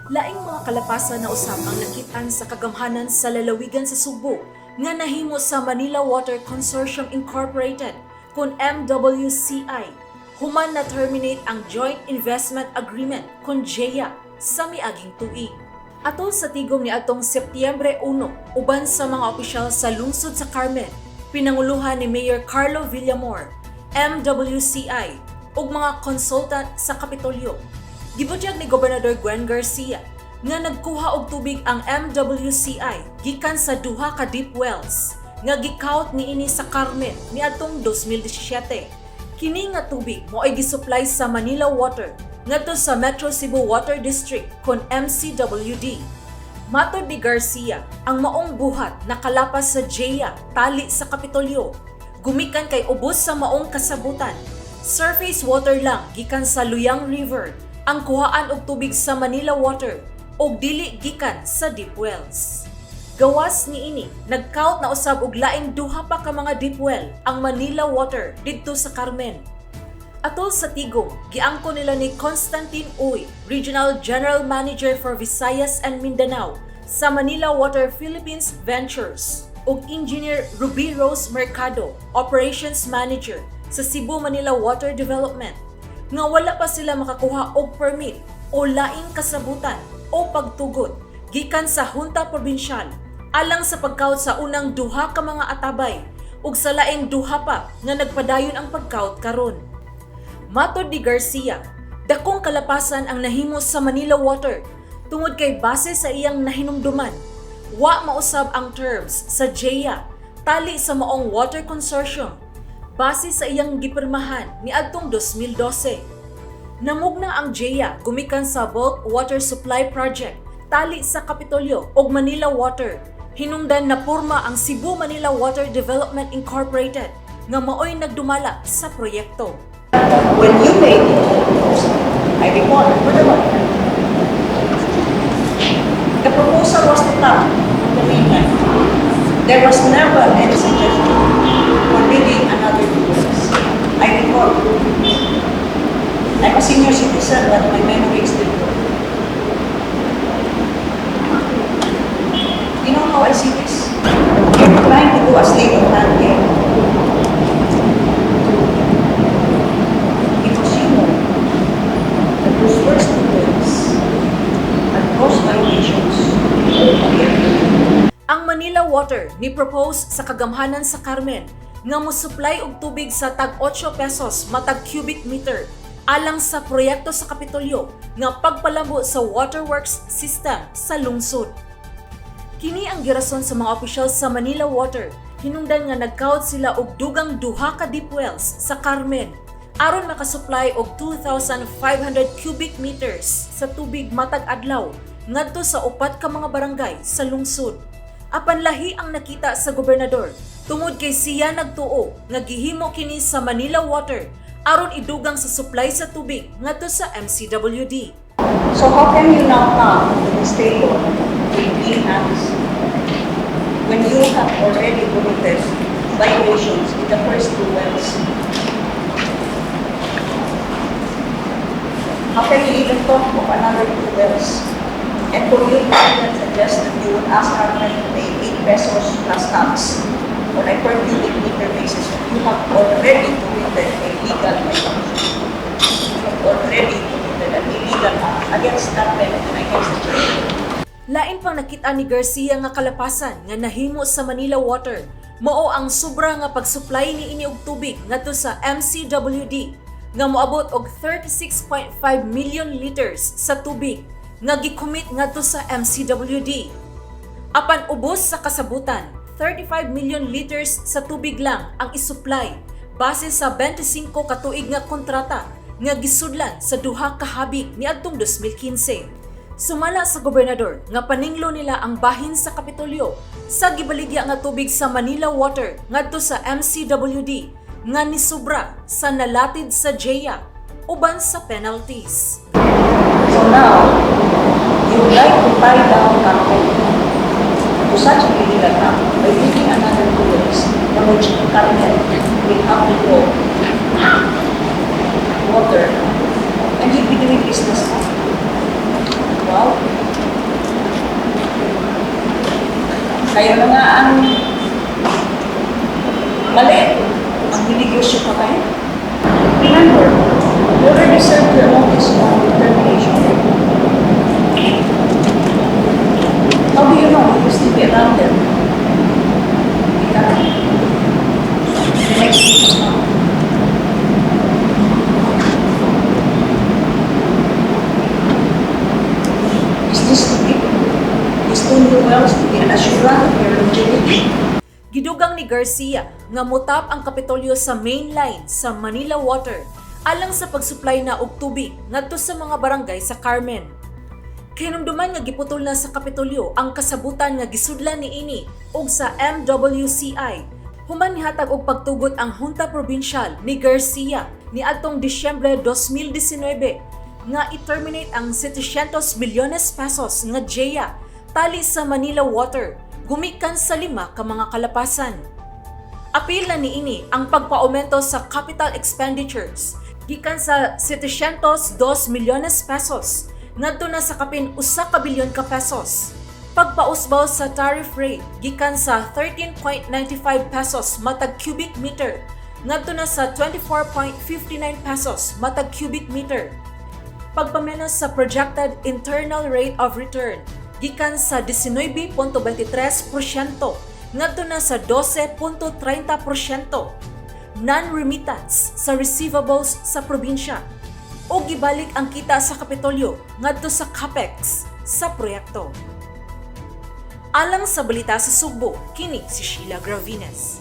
Laing mga kalapasan na usab ang nakitaan sa kagamhanan sa lalawigan sa Subo nga nahimo sa Manila Water Consortium Incorporated kun MWCI. Human na terminate ang Joint Investment Agreement kun JEA sa miaging tuig. Atol sa tigom ni atong Setyembre 1, uban sa mga opisyal sa lungsod sa Carmen, pinanguluhan ni Mayor Carlo Villamor, MWCI ug mga consultant sa Kapitolyo. Gibutyag ni Gobernador Gwen Garcia nga nagkuha og tubig ang MWCI gikan sa duha ka deep wells nga gikawt niini sa Carmen niadtong 2017. Kini nga tubig mo'y gisupply sa Manila Water ngadto sa Metro Cebu Water District kon MCWD. Matod ni Garcia, ang maong buhat nakalapas sa JEA tali sa Kapitolyo gumikan kay ubos sa maong kasabutan. Surface water lang gikan sa Luyang River ang kuhaan og tubig sa Manila Water og dili gikan sa deep wells. Gawas niini, nagkawt na usab og laing duha pa ka mga deep well ang Manila Water didto sa Carmen. Atol sa tigom, giangko nila ni Constantine Uy, Regional General Manager for Visayas and Mindanao sa Manila Water Philippines Ventures ug Engineer Ruby Rose Mercado, Operations Manager sa Cebu Manila Water Development, nga wala pa sila makakuha og permit o laing kasabutan o pagtugot gikan sa Hunta Probinsyal alang sa pagkawt sa unang duha ka mga atabay ug sa laing duha pa nga nagpadayon ang pagkawt karon. Matod ni Garcia, dakong kalapasan ang nahimo sa Manila Water tungod kay base sa iyang nahinumduman, wa mausab ang terms sa JEA tali sa maong Water Consortium base sa iyang gipirmahan niadtong 2012. Namugna ang JEA gumikan sa Bulk Water Supply Project tali sa Kapitolyo ug Manila Water. Hinungdan na porma ang Cebu Manila Water Development Incorporated nga maoy nagdumala sa proyekto. When you made it, I recall, the proposal was to tap the mainland. There was never any suggestion for building another buildings. I recall, I'm a senior citizen, but my memory is still good. You know how I see this? You're trying to do a state of hand game. Because you know that those first two words are gross violations of the agreement. Ang Manila Water ni propose sa kagamhanan sa Carmen nga mosupply og tubig sa tag 8 pesos matag cubic meter alang sa proyekto sa Kapitolyo nga pagpalabo sa waterworks system sa lungsod. Kini ang girason sa mga opisyal sa Manila Water, hinungdan nga nagkawt sila og dugang duha ka deep wells sa Carmen aron makasupply og 2,500 cubic meters sa tubig matag adlaw ngadto sa upat ka mga barangay sa lungsod. Apan lahi ang nakita sa gobernador tungod kay siya nagtuo nga gihimo kini sa Manila Water aron idugang sa supply sa tubig ngadto sa MCWD. So how can you now come to this table with clean hands when you have already committed violations in the first two wells? How can you even talk of another two wells? And for you to even suggest that you would ask government to pay 8 pesos plus tax on a per cubic meter basis, you have already committed a legal violation. You have already committed an illegal act against government and against the church. Lain pang nakita ni Garcia nga kalapasan nga nahimo sa Manila Water mao ang sobra nga pagsupply niini og tubig ngadto sa MCWD nga moabot og 36.5 million liters sa tubig nga gikomit ngadto sa MCWD. Apan ubos sa kasabutan, 35 million liters sa tubig lang ang isupply base sa 25 ka tuig nga kontrata nga gisudlan sa duha ka habig niadtong 2015. Sumala sa gobernador nga paninglo nila ang bahin sa Kapitolyo sa gibaligya nga tubig sa Manila Water ngadto sa MCWD nga nisubra sa nalatid sa JEA uban sa penalties. So now, you would like to tie down Carmen to such a illegal act by building another two wells from which Carmen will have to go water and you'll be doing business now. Wow. Kayo na nga ang mali. Ang binigosyo pa kayo. Remember, you already served your notice on termination. How do you know? You still be around them. The next week is now. Is this to be? Is Tondo Wells to be an assurance of your longevity? Gidugang ni Garcia nga mutap ang Kapitolyo sa main line sa Manila Water alang sa pagsupply na og tubig ngadto sa mga barangay sa Carmen. Kinumduman nga giputol na sa Kapitolyo ang kasabutan nga gisudlan niini ug sa MWCI. Human nihatag og pagtugot ang Junta Provincial ni Garcia niadtong Disyembre 2019 nga i-terminate ang 700 milyones pesos nga GEA tali sa Manila Water gumikan sa 5 ka mga kalapasan. Apil na niini ang pagpaaumento sa capital expenditures gikan sa 702 milyones pesos ngadto na sa kapin 1 ka bilyon ka pesos. Pagpausbaw sa tariff rate gikan sa 13.95 pesos matag cubic meter ngadto na sa 24.59 pesos matag cubic meter. Pagpamenos sa projected internal rate of return gikan sa 19.23% ngadto na sa 12.30%. Non-remittance sa receivables sa probinsya o gibalik ang kita sa Kapitolyo ngadto sa CAPEX sa proyekto. Alang sa balita sa Sugbo, kini si Sheila Gravines.